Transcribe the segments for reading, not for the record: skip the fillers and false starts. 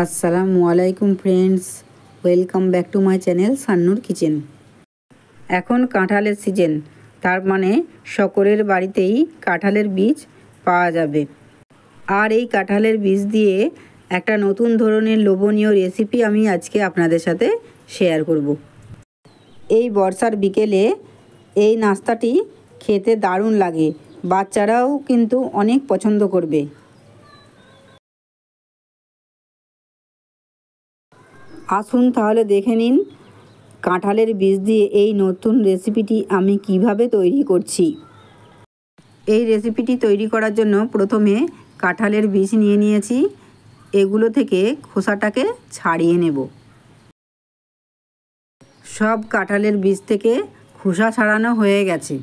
আসসালামু আলাইকুম friends, welcome back to my channel সান্নুর কিচেন। এখন কাঁঠালের সিজন, তার মানে সকলের বাড়িতেই কাঁঠালের বীজ পাওয়া যাবে। আর এই কাঁঠালের বীজ দিয়ে একটা নতুন ধরনের লোভনীয় রেসিপি আমি আজকে আপনাদের সাথে শেয়ার করব। এই বর্ষার বিকেলে এই নাস্তাটি খেতে দারুণ লাগে, বাচ্চারাও কিন্তু অনেক পছন্দ করবে। আসুন তাহলে দেখে নিন কাঁঠালের বীজ দিয়ে এই নতুন রেসিপিটি আমি কিভাবে তৈরি করছি। এই রেসিপিটি তৈরি করার জন্য প্রথমে কাঁঠালের বীজ নিয়ে নিয়েছি। এগুলো থেকে খোসাটাকে ছাড়িয়ে নেব। সব কাঁঠালের বীজ থেকে খোসা ছাড়ানো হয়ে গেছে।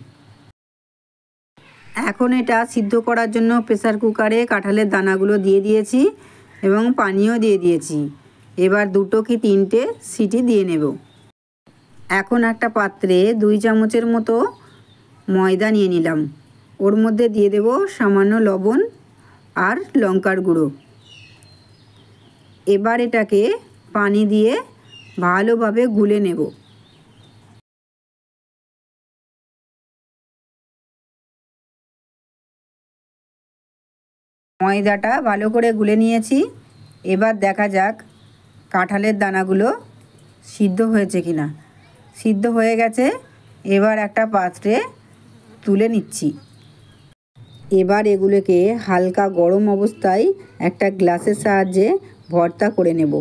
এখন এটা সিদ্ধ করার জন্য প্রেসার কুকারে কাঁঠালের দানাগুলো দিয়ে দিয়েছি এবং পানিও দিয়ে দিয়েছি। এবার 2 কি 3টে সিটি দিয়ে নেব। এখন একটা পাত্রে 2 চামচের মতো ময়দা নিয়ে নিলাম। ওর মধ্যে দিয়ে দেব সামান্য লবণ আর লঙ্কার গুঁড়ো। এবার এটাকে পানি দিয়ে ভালোভাবে গুলে নেব। ময়দাটা ভালো করে গুলে নিয়েছি। এবার দেখা যাক কাঁঠালের দানাগুলো সিদ্ধ হয়েছে কিনা। সিদ্ধ হয়ে গেছে। এবার একটা পাত্রে তুলে নিচ্ছি। এবার এগুলোকে হালকা গরম অবস্থায় একটা গ্লাসের সাহায্যে ভর্তা করে নেব।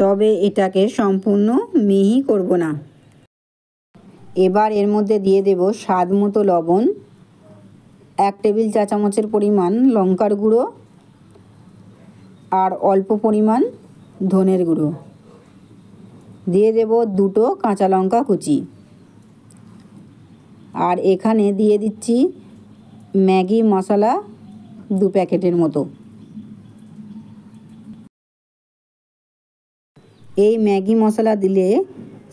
তবে এটাকে সম্পূর্ণ মিহি করব না। এবার এর মধ্যে দিয়ে দেব স্বাদ মতো লবণ, 1 টেবিল চা চামচের পরিমাণ লঙ্কার গুঁড়ো আর অল্প পরিমাণ ধনের গুঁড়ো। দিয়ে দেব 2টো কাঁচা লঙ্কা কুচি। আর এখানে দিয়ে দিচ্ছি ম্যাগি মশলা 2 প্যাকেটের মতো। এই ম্যাগি মশলা দিলে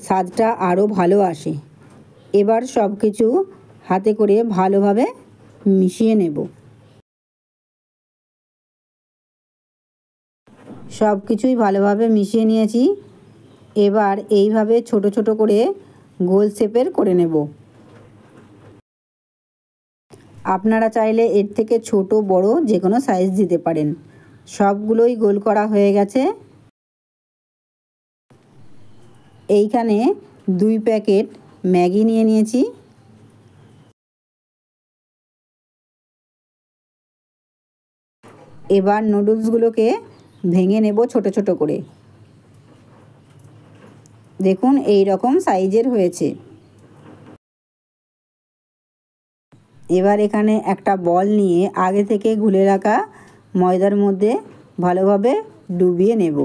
স্বাদটা আরও ভালো আসে। এবার সব কিছু হাতে করে ভালোভাবে মিশিয়ে নেব। সব কিছুই ভালোভাবে মিশিয়ে নিয়েছি। এবার এইভাবে ছোট ছোট করে গোল শেপের করে নেব। আপনারা চাইলে এর থেকে ছোট বড় যে কোনো সাইজ দিতে পারেন। সবগুলোই গোল করা হয়ে গেছে। এইখানে 2 প্যাকেট ম্যাগি নিয়ে নিয়েছি। এবার নুডলসগুলোকে ভেঙে নেব ছোট ছোট করে। দেখুন এই রকম সাইজের হয়েছে। এবার এখানে একটা বল নিয়ে আগে থেকে গুলে রাখা ময়দার মধ্যে ভালোভাবে ডুবিয়ে নেব।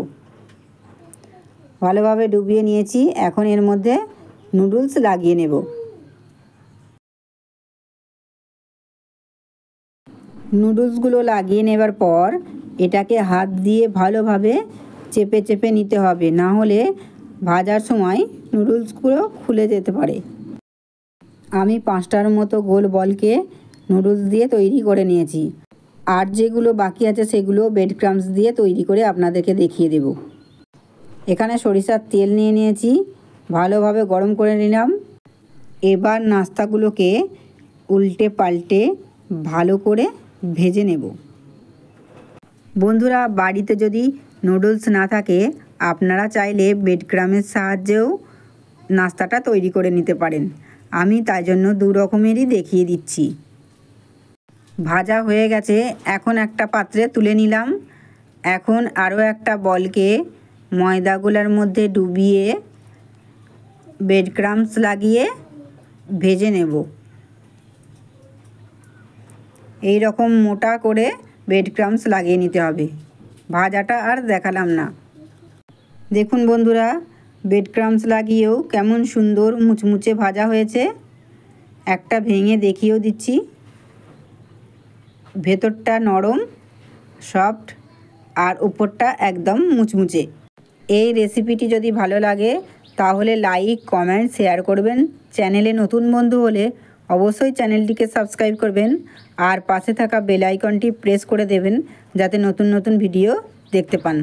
ভালোভাবে ডুবিয়ে নিয়েছি। এখন এর মধ্যে নুডলস লাগিয়ে নেব। নুডলসগুলো লাগিয়ে নেবার পর এটাকে হাত দিয়ে ভালোভাবে চেপে চেপে নিতে হবে, না হলে ভাজার সময় নুডলসগুলো খুলে যেতে পারে। আমি 5টার মতো গোল বলকে নুডলস দিয়ে তৈরি করে নিয়েছি। আর যেগুলো বাকি আছে সেগুলো ব্রেড ক্রাম্বস দিয়ে তৈরি করে আপনাদেরকে দেখিয়ে দেব। এখানে সরিষার তেল নিয়ে নিয়েছি, ভালোভাবে গরম করে নিলাম। এবার নাস্তাগুলোকে উল্টে পাল্টে ভালো করে ভেজে নেব। বন্ধুরা, বাড়িতে যদি নুডলস না থাকে আপনারা চাইলে ব্রেড ক্রাম্বের সাহায্যেও নাস্তাটা তৈরি করে নিতে পারেন। আমি তাই জন্য 2 রকমেরই দেখিয়ে দিচ্ছি। ভাজা হয়ে গেছে। এখন একটা পাত্রে তুলে নিলাম। এখন আরও একটা বলকে ময়দাগুলোর মধ্যে ডুবিয়ে ব্রেড ক্রাম্বস লাগিয়ে ভেজে নেব। এই রকম মোটা করে ব্রেড ক্রাম্বস লাগিয়ে নিতে হবে। ভাজাটা আর দেখালাম না। দেখুন বন্ধুরা, ব্রেড ক্রাম্বস লাগিয়েও কেমন সুন্দর মুচমুচে ভাজা হয়েছে। একটা ভেঙে দেখিয়েও দিচ্ছি। ভেতরটা নরম সফট আর উপরটা একদম মুচমুচে। এই রেসিপিটি যদি ভালো লাগে তাহলে লাইক, কমেন্ট, শেয়ার করবেন। চ্যানেলে নতুন বন্ধু হলে অবশ্যই চ্যানেলটিকে সাবস্ক্রাইব করবেন আর পাশে থাকা বেল আইকনটি প্রেস করে দেবেন যাতে নতুন নতুন ভিডিও দেখতে পান।